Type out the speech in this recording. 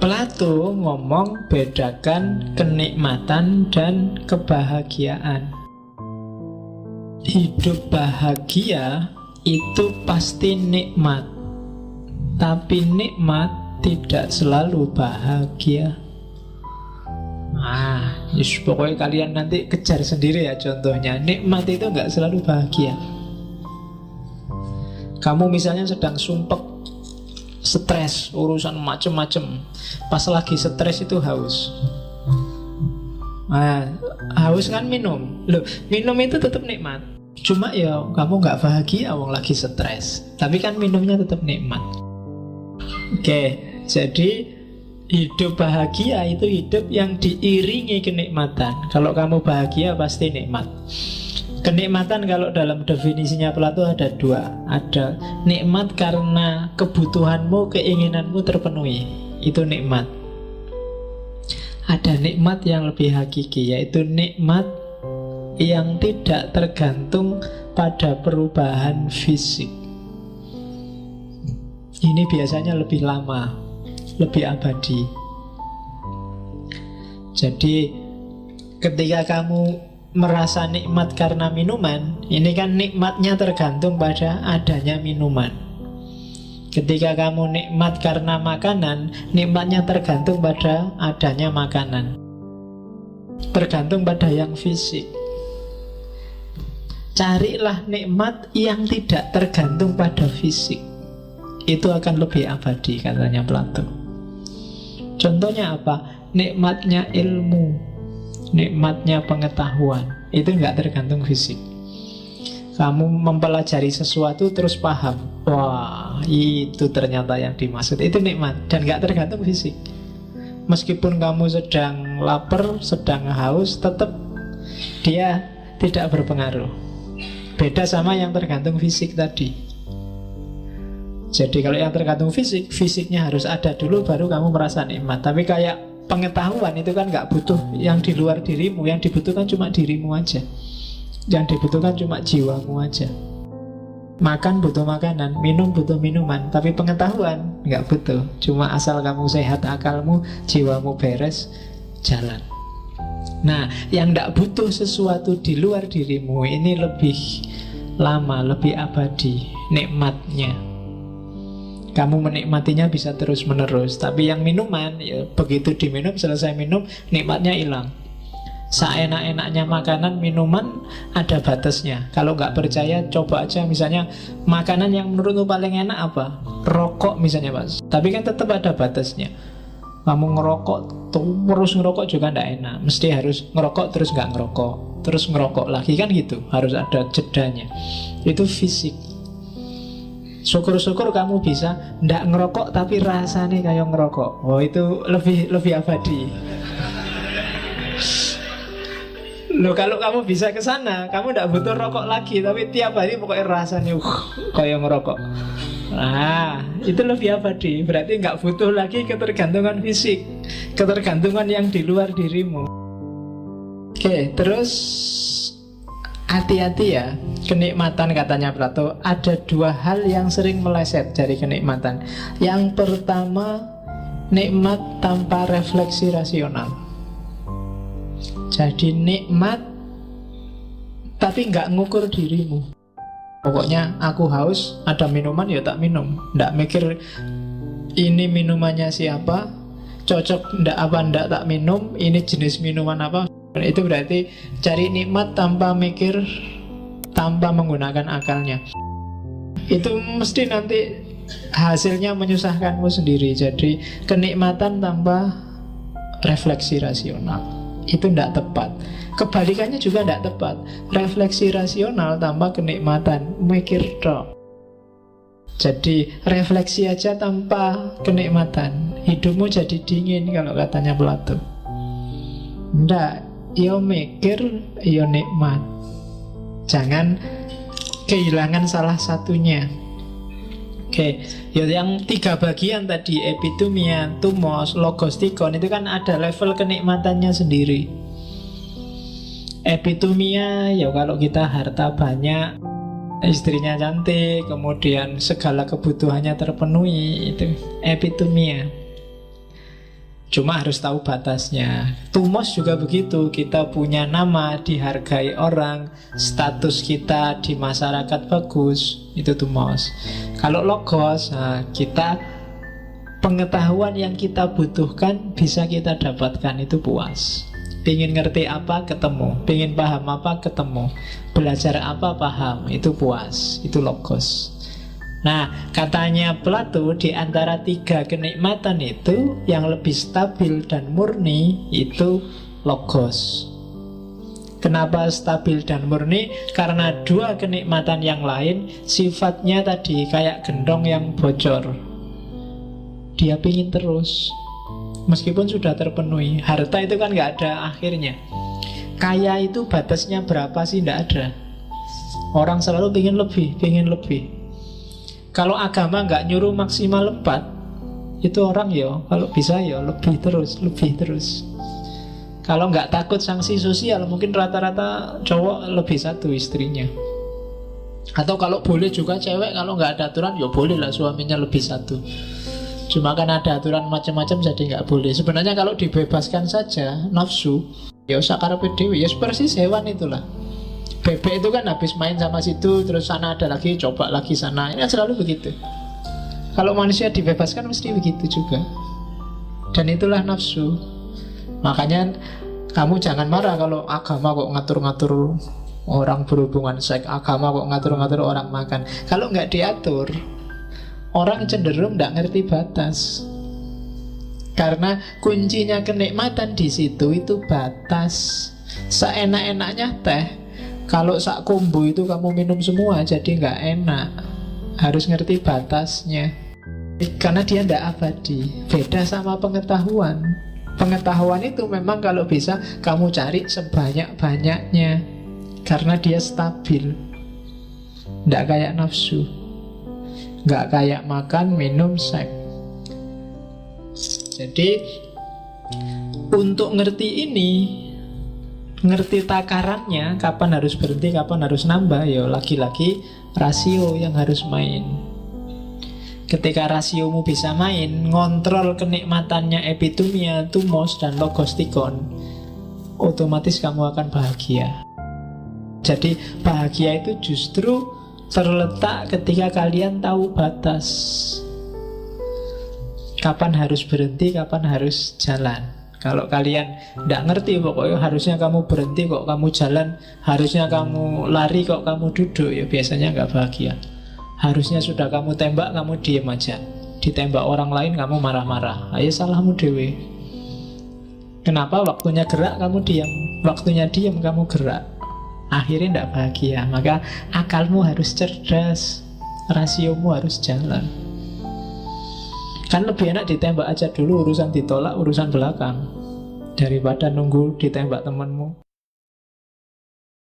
Plato ngomong bedakan kenikmatan dan kebahagiaan. Hidup bahagia itu pasti nikmat, tapi nikmat tidak selalu bahagia. Pokoknya kalian nanti kejar sendiri ya contohnya. Nikmat itu nggak selalu bahagia. Kamu misalnya sedang sumpek, stres, urusan macem-macem. Pas lagi stres itu haus. Haus kan minum. Loh, minum itu tetap nikmat. Cuma ya kamu nggak bahagia wong lagi stres. Tapi kan minumnya tetap nikmat. Oke, jadi hidup bahagia itu hidup yang diiringi kenikmatan. Kalau kamu bahagia pasti nikmat. Kenikmatan kalau dalam definisinya Plato ada dua. Ada nikmat karena kebutuhanmu, keinginanmu terpenuhi. Itu nikmat. Ada nikmat yang lebih hakiki, yaitu nikmat yang tidak tergantung pada perubahan fisik. Ini biasanya lebih lama, lebih abadi. Jadi ketika kamu merasa nikmat karena minuman, ini kan nikmatnya tergantung pada adanya minuman. Ketika kamu nikmat karena makanan, nikmatnya tergantung pada adanya makanan. Tergantung pada yang fisik. Carilah nikmat yang tidak tergantung pada fisik. Itu akan lebih abadi, katanya Plato. Contohnya apa? Nikmatnya ilmu, nikmatnya pengetahuan. Itu nggak tergantung fisik. Kamu mempelajari sesuatu terus paham, wah itu ternyata yang dimaksud. Itu nikmat dan nggak tergantung fisik. Meskipun kamu sedang lapar, sedang haus, tetap dia tidak berpengaruh. Beda sama yang tergantung fisik tadi. Jadi kalau yang tergantung fisik, fisiknya harus ada dulu baru kamu merasa nikmat. Tapi kayak pengetahuan itu kan nggak butuh yang di luar dirimu. Yang dibutuhkan cuma dirimu aja. Yang dibutuhkan cuma jiwamu aja. Makan butuh makanan, minum butuh minuman. Tapi pengetahuan nggak butuh. Cuma asal kamu sehat akalmu, jiwamu beres, jalan. Nah, yang tidak butuh sesuatu di luar dirimu, ini lebih lama, lebih abadi nikmatnya. Kamu menikmatinya bisa terus menerus. Tapi yang minuman, ya begitu diminum, selesai minum, nikmatnya hilang. Seenak-enaknya makanan, minuman ada batasnya. Kalau nggak percaya, coba aja misalnya makanan yang menurutmu paling enak apa? Rokok misalnya, Pak. Tapi kan tetap ada batasnya. Kamu ngerokok terus ngerokok juga tidak enak. Mesti harus ngerokok terus nggak ngerokok, terus ngerokok lagi, kan gitu. Harus ada jedanya. Itu fisik. Syukur-syukur kamu bisa ndak ngerokok tapi rasanya kayak ngerokok. Oh, itu lebih abadi. Loh, kalau kamu bisa ke sana, kamu ndak butuh rokok lagi, tapi tiap hari pokoknya rasanya kayak ngerokok. Nah, itu lebih abadi. Berarti nggak butuh lagi ketergantungan fisik, ketergantungan yang di luar dirimu. Oke, terus hati-hati ya. Kenikmatan, katanya Plato, ada dua hal yang sering meleset dari kenikmatan. Yang pertama, nikmat tanpa refleksi rasional. Jadi nikmat tapi nggak ngukur dirimu. Pokoknya aku haus, ada minuman ya tak minum. Nggak mikir ini minumannya siapa, cocok ndak apa ndak tak minum, ini jenis minuman apa. Itu berarti cari nikmat tanpa mikir, tanpa menggunakan akalnya. Itu mesti nanti hasilnya menyusahkanmu sendiri. Jadi kenikmatan tanpa refleksi rasional itu tidak tepat. Kebalikannya juga tidak tepat. Refleksi rasional tanpa kenikmatan, mikir dong. Jadi refleksi aja tanpa kenikmatan, hidupmu jadi dingin kalau katanya Plato. Tidak, yo mikir, yo nikmat. Jangan kehilangan salah satunya. Oke, ya yang tiga bagian tadi, epitumia, tumos, logostikon, itu kan ada level kenikmatannya sendiri. Epitumia, ya kalau kita harta banyak, istrinya cantik, kemudian segala kebutuhannya terpenuhi, itu epitumia. Cuma harus tahu batasnya. Tumos juga begitu. Kita punya nama, dihargai orang, status kita di masyarakat bagus, itu tumos. Kalau logos, nah, kita pengetahuan yang kita butuhkan bisa kita dapatkan, itu puas. Pengen ngerti apa, ketemu. Pengen paham apa, ketemu. Belajar apa, paham. Itu puas, itu logos. Nah, katanya Plato, di antara 3 kenikmatan itu yang lebih stabil dan murni itu logos. Kenapa stabil dan murni? Karena 2 kenikmatan yang lain sifatnya tadi kayak gendong yang bocor. Dia pingin terus, meskipun sudah terpenuhi. Harta itu kan gak ada akhirnya. Kaya itu batasnya berapa sih? Gak ada. Orang selalu pingin lebih, pingin lebih. Kalau agama nggak nyuruh maksimal 4, itu orang ya kalau bisa ya lebih terus, lebih terus. Kalau nggak takut sanksi sosial, mungkin rata-rata cowok lebih 1 istrinya. Atau kalau boleh juga cewek, kalau nggak ada aturan ya boleh lah suaminya lebih 1. Cuma kan ada aturan macam-macam jadi nggak boleh. Sebenarnya kalau dibebaskan saja nafsu, ya sakarepe dhewe, ya persis hewan itulah. Bebek itu kan habis main sama situ, terus sana ada lagi, coba lagi sana. Ini kan selalu begitu. Kalau manusia dibebaskan mesti begitu juga. Dan itulah nafsu. Makanya kamu jangan marah kalau agama kok ngatur-ngatur orang berhubungan seks, agama kok ngatur-ngatur orang makan. Kalau nggak diatur, orang cenderung nggak ngerti batas. Karena kuncinya kenikmatan di situ itu batas. Seenak-enaknya teh, kalau sak kombo itu kamu minum semua, jadi nggak enak. Harus ngerti batasnya. Karena dia nggak abadi. Beda sama pengetahuan. Pengetahuan itu memang kalau bisa kamu cari sebanyak-banyaknya, karena dia stabil. Nggak kayak nafsu, nggak kayak makan, minum, seks. Jadi untuk ngerti ini, ngerti takarannya, kapan harus berhenti, kapan harus nambah, ya lagi-lagi rasio yang harus main. Ketika rasiomu bisa main, ngontrol kenikmatannya epitumia, tumos, dan logostikon, otomatis kamu akan bahagia. Jadi bahagia itu justru terletak ketika kalian tahu batas. Kapan harus berhenti, kapan harus jalan. Kalau kalian tidak ngerti, pokoknya harusnya kamu berhenti kok kamu jalan, harusnya kamu lari kok kamu duduk, ya biasanya nggak bahagia. Harusnya sudah kamu tembak, kamu diem aja. Ditembak orang lain, kamu marah-marah. Ayo salahmu dewe. Kenapa waktunya gerak kamu diam, waktunya diam kamu gerak? Akhirnya tidak bahagia. Maka akalmu harus cerdas, rasiomu harus jalan. Kan lebih enak ditembak aja dulu, urusan ditolak, urusan belakang, daripada nunggu ditembak temanmu.